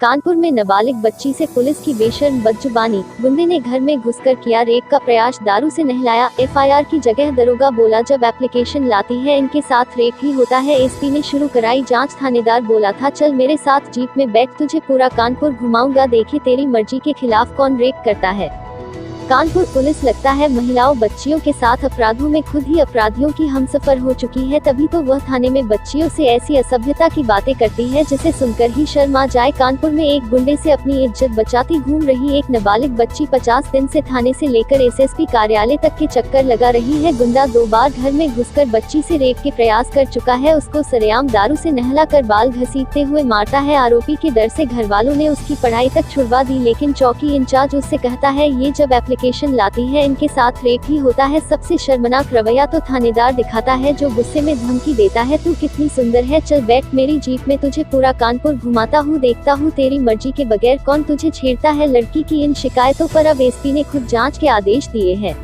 कानपुर में नाबालिग बच्ची से पुलिस की बेशर्म बदजुबानी, गुंडे ने घर में घुसकर किया रेप का प्रयास, दारू से नहलाया। एफआईआर की जगह दरोगा बोला जब एप्लीकेशन लाती है इनके साथ रेप ही होता है। एसपी ने शुरू कराई जांच, थानेदार बोला था चल मेरे साथ जीप में बैठ, तुझे पूरा कानपुर घुमाऊंगा, देखे तेरी मर्जी के खिलाफ कौन रेप करता है। कानपुर पुलिस लगता है महिलाओं बच्चियों के साथ अपराधों में खुद ही अपराधियों की हमसफर हो चुकी है, तभी तो वह थाने में बच्चियों से ऐसी असभ्यता की बातें करती है जिसे सुनकर ही शर्म आ जाए। कानपुर में एक गुंडे से अपनी इज्जत बचाती घूम रही एक नाबालिग बच्ची 50 दिन से थाने से लेकर एसएसपी कार्यालय तक के चक्कर लगा रही है। गुंडा 2 बार घर में घुसकर बच्ची से रेप के प्रयास कर चुका है, उसको सरेआम दारू से नहलाकर बाल घसीटते हुए मारता है। आरोपी के डर से घर वालों ने उसकी पढ़ाई तक छुड़वा दी, लेकिन चौकी इंचार्ज उससे कहता है ये जब एप्लीकेशन लाती है इनके साथ रेप ही होता है। सबसे शर्मनाक रवैया तो थानेदार दिखाता है जो गुस्से में धमकी देता है, तू कितनी सुंदर है, चल बैठ मेरी जीप में, तुझे पूरा कानपुर घुमाता हूँ, देखता हूँ तेरी मर्जी के बगैर कौन तुझे छेड़ता है। लड़की की इन शिकायतों पर अब एसपी ने खुद जांच के आदेश दिए हैं।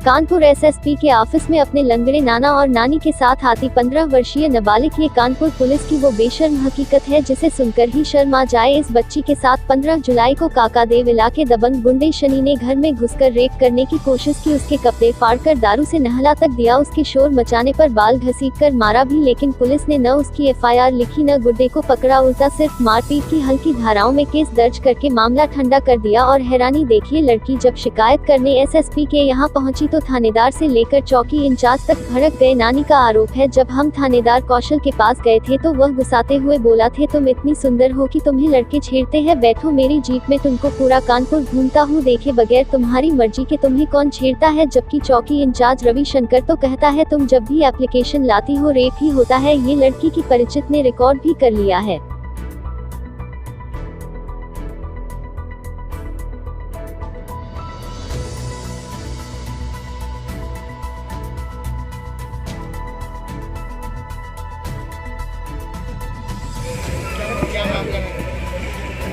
कानपुर एसएसपी के ऑफिस में अपने लंगड़े नाना और नानी के साथ आती 15 वर्षीय नाबालिग, ये कानपुर पुलिस की वो बेशर्म हकीकत है जिसे सुनकर ही शर्म आ जाए। इस बच्ची के साथ 15 जुलाई को काकादेव इलाके दबंग गुंडे शनि ने घर में घुसकर रेप करने की कोशिश की, उसके कपड़े फाड़कर दारू से नहला तक दिया, उसके शोर मचाने पर बाल घसीटकर मारा भी, लेकिन पुलिस ने न उसकी एफआईआर लिखी न गुड्डे को पकड़ा, उल्टा सिर्फ मारपीट की हल्की धाराओं में केस दर्ज करके मामला ठंडा कर दिया। और हैरानी देखिए, लड़की जब शिकायत करने एसएसपी के यहाँ पहुंची तो थानेदार से लेकर चौकी इंचार्ज तक भड़क गए। नानी का आरोप है जब हम थानेदार कौशल के पास गए थे तो वह गुस्साते हुए बोला थे तुम इतनी सुंदर हो कि तुम्हें लड़के छेड़ते हैं, बैठो मेरी जीप में, तुमको पूरा कानपुर घूमता हूँ, देखे बगैर तुम्हारी मर्जी के तुम्हें कौन छेड़ता है। जबकि चौकी इंचार्ज रविशंकर तो कहता है तुम जब भी एप्लीकेशन लाती हो रेप ही होता है। ये लड़की की परिचित ने रिकॉर्ड भी कर लिया है।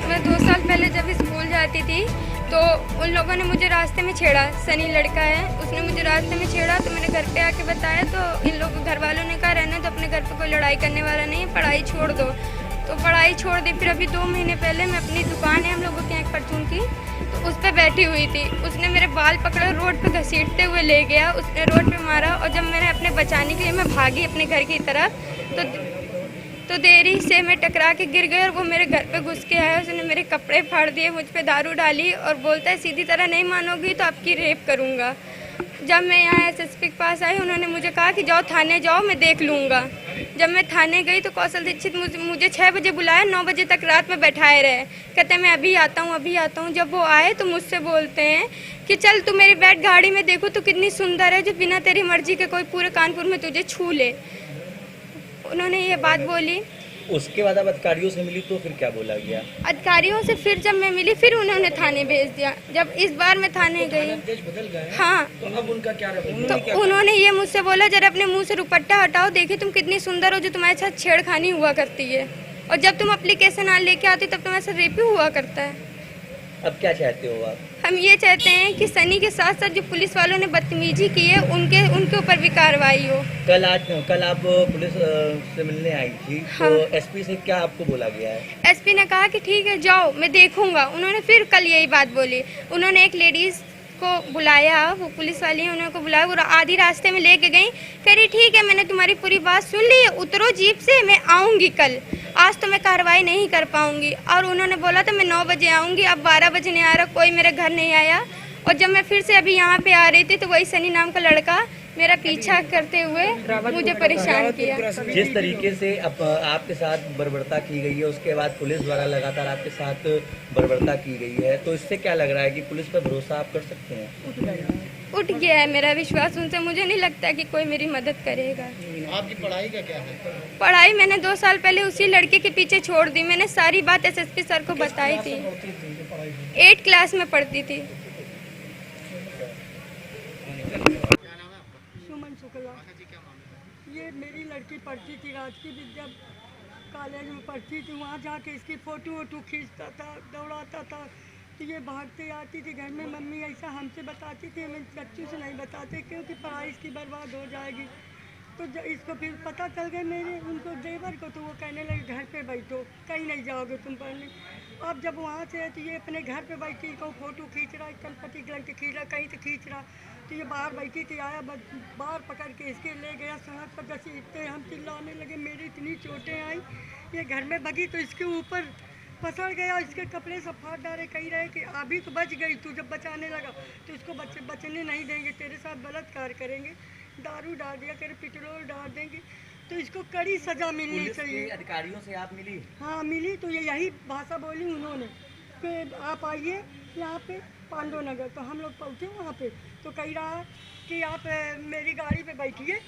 मैं 2 साल पहले जब स्कूल जाती थी तो उन लोगों ने मुझे रास्ते में छेड़ा, सनी लड़का है, उसने मुझे रास्ते में छेड़ा तो मैंने घर पे आके बताया तो इन लोगों घर वालों ने कहा रहने तो, अपने घर पे कोई लड़ाई करने वाला नहीं है, पढ़ाई छोड़ दो। तो पढ़ाई छोड़ दी। फिर अभी 2 महीने पहले मैं अपनी दुकान है हम लोगों के यहाँ परचून की, तो उस पर बैठी हुई थी, उसने मेरे बाल पकड़े रोड पे घसीटते हुए ले गया, उसने रोड पे मारा। और जब मैंने अपने बचाने के लिए मैं भागी अपने घर की तरफ तो देरी से मैं टकरा के गिर गई और वो मेरे घर पे घुस के आया, उसने मेरे कपड़े फाड़ दिए, मुझ पे दारू डाली और बोलता है सीधी तरह नहीं मानोगी तो आपकी रेप करूँगा। जब मैं यहाँ एसएसपी के पास आई उन्होंने मुझे कहा कि जाओ थाने जाओ, मैं देख लूँगा। जब मैं थाने गई तो कौशल दीक्षित मुझे 6 बजे बुलाया, 9 बजे तक रात में बैठाए रहे, कहते मैं अभी आता हूँ अभी आता हूँ। जब वो आए तो मुझसे बोलते हैं कि चल तू मेरी बैठ गाड़ी में, देखो तू कितनी सुंदर है जो बिना तेरी मर्जी के कोई पूरे कानपुर में तुझे छू ले। उन्होंने ये बात बोली। उसके बाद अब अधिकारियों से मिली तो फिर क्या बोला गया? अधिकारियों से फिर जब मैं मिली फिर उन्होंने थाने भेज दिया। जब इस बार मैं थाने गई, हाँ, तो अब उनका क्या तो उन्होंने ये मुझसे बोला जरा अपने मुंह से दुपट्टा हटाओ, देखिए तुम कितनी सुंदर हो जो तुम्हारे साथ छेड़खानी हुआ करती है, और जब तुम एप्लीकेशन लेके आती तब तुम्हारे साथ रेप ही हुआ करता है। अब क्या चाहते हो आप? हम ये चाहते हैं कि सनी के साथ साथ जो पुलिस वालों ने बदतमीजी की है उनके ऊपर भी कार्रवाई हो। कल आप पुलिस से मिलने आई थी, हाँ। तो एसपी से क्या आपको बोला गया है? एसपी ने कहा कि ठीक है जाओ मैं देखूंगा। उन्होंने फिर कल यही बात बोली। उन्होंने एक लेडीज को बुलाया, वो पुलिस वाली है, उन्होंने बुलाया, वो आधी रास्ते में लेके गई, कह रही ठीक है मैंने तुम्हारी पूरी बात सुन ली, उतरो जीप से, मैं आऊँगी कल, आज तो मैं कार्रवाई नहीं कर पाऊंगी। और उन्होंने बोला था मैं 9 बजे आऊँगी, अब 12 बजे नहीं आ रहा, कोई मेरे घर नहीं आया। और जब मैं फिर से अभी यहाँ पे आ रही थी तो वही सनी नाम का लड़का मेरा पीछा करते हुए मुझे परेशान किया। जिस तरीके से आपके साथ बर्बरता की गई है, उसके बाद पुलिस द्वारा लगातार आपके साथ बर्बरता की गई है, तो इससे क्या लग रहा है कि पुलिस पर भरोसा आप कर सकते हैं? उठ गया है मेरा विश्वास उनसे, मुझे नहीं लगता कि कोई मेरी मदद करेगा। आपकी पढ़ाई का क्या है? पढ़ाई मैंने 2 साल पहले उसी लड़के के पीछे छोड़ दी। मैंने सारी बात एसएसपी सर को बताई थी। 8 क्लास में पढ़ती थी। ये मेरी लड़की पढ़ती थी, राजकीय विद्या कॉलेज में पढ़ती थी, वहाँ जाके इसकी फ़ोटो वोटो खींचता था, दौड़ाता था, तो ये भागते आती थी घर में। मम्मी ऐसा हमसे बताती थी, मैं बच्चों से नहीं बताते क्योंकि पढ़ाई इसकी बर्बाद हो जाएगी। तो इसको फिर पता चल गया मेरे उनको देवर को, तो वो कहने लगे घर पे बैठो, कहीं नहीं जाओगे तुम पढ़ने। अब जब वहाँ से तो ये अपने घर पे बैठी, कहूँ फ़ोटो खींच रहा, कलपति ग्लंट खींच रहा, कहीं तो खींच रहा, तो ये बाहर बैठी थी, आया बाहर पकड़ के इसके ले गया सड़क पर। जैसे इतने हम चिल्लाने लगे, मेरी इतनी चोटें आई, ये घर में भगी तो इसके ऊपर पसड़ गया, इसके कपड़े सब फाड़ डाले। कही रहे कि अभी तो बच गई, तू जब बचाने लगा तो इसको बचने नहीं देंगे, तेरे साथ बलात्कार करेंगे, दारू डाल दिया, तेरे पेट्रोल डाल देंगे, तो इसको कड़ी सज़ा मिलनी चाहिए। अधिकारियों से आप मिली? हाँ मिली, तो ये यही भाषा बोली उन्होंने कि आप आइए यहाँ पे पांडव नगर। तो हम लोग पहुँचे वहाँ पे, तो कह रहा है कि आप मेरी गाड़ी पे बैठिए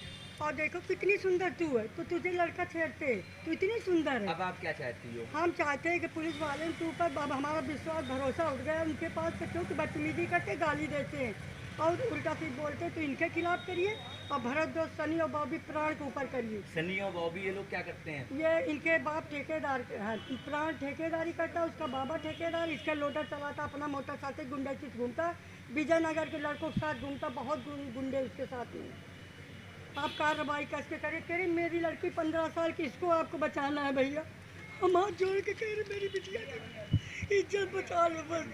और देखो कितनी सुंदर तू है, तो तुझे लड़का छेड़ते हैं, तो इतनी सुंदर है। अब आप क्या चाहती हो? हम चाहते हैं कि पुलिस वाले के ऊपर अब हमारा विश्वास भरोसा उठ गया उनके पास, तो क्योंकि बदतमीजी करते, गाली देते हैं और उल्टा सीध बोलते हैं, तो इनके खिलाफ करिए और भरतद्वाज, सनी और बॉबी प्राण के ऊपर करिए। सनी और बॉबी ये लोग क्या करते हैं? ये इनके बाप ठेकेदार है, प्राण ठेकेदारी करता है, उसका बाबा ठेकेदार, इसका लोडर चलाता, अपना मोटरसाइकिल गुंडे से घूमता, विजयनगर के लड़कों के साथ घूमता, बहुत गुंडे उसके साथ में। आप कार्रवाई कैसे करें? कह रहे मेरी लड़की 15 साल की, इसको आपको बचाना है भैया। हम हाथ जोड़ के कह रहे मेरी बिटिया की इज्जत बचा लो, बस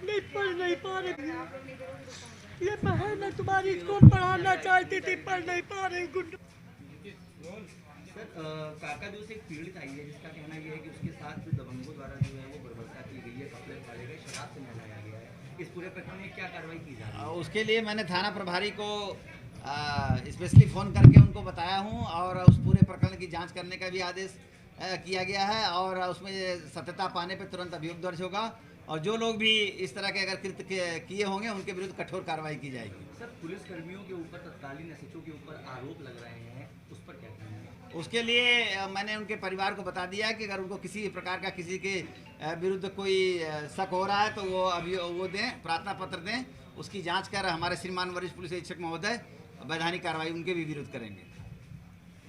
नहीं पढ़ नहीं पा रहे भैया। ये बहन है तुम्हारी, इसको पढ़ाना चाहती थी, पढ़ नहीं पा रही गुंडा। सर काकादू से एक पीड़ित आई है जिसका कहना यह है कि उसके साथ दबंगों द्वारा जो है वो बर्बरता की गई है, कपड़े फाड़े गए, शराब से नहलाया गया है। इस पूरे प्रकरण में क्या कार्रवाई की जा रही है? उसके लिए मैंने थाना प्रभारी को स्पेशली फ़ोन करके उनको बताया हूं और उस पूरे प्रकरण की जांच करने का भी आदेश किया गया है और उसमें सत्यता पाने पर तुरंत अभियोग दर्ज होगा और जो लोग भी इस तरह के अगर कृत्य किए होंगे उनके विरुद्ध कठोर कार्रवाई की जाएगी। सर पुलिस कर्मियों के ऊपर, तत्कालीन एसएचओ के ऊपर आरोप लग रहे हैं, उस पर क्या कहेंगे? उसके लिए मैंने उनके परिवार को बता दिया है कि अगर उनको किसी प्रकार का किसी के विरुद्ध कोई शक हो रहा है तो वो अभी वो दें, प्रार्थना पत्र दें, उसकी जांच कर हमारे श्रीमान वरिष्ठ पुलिस अधीक्षक महोदय वैधानिक कार्रवाई उनके भी विरुद्ध करेंगे।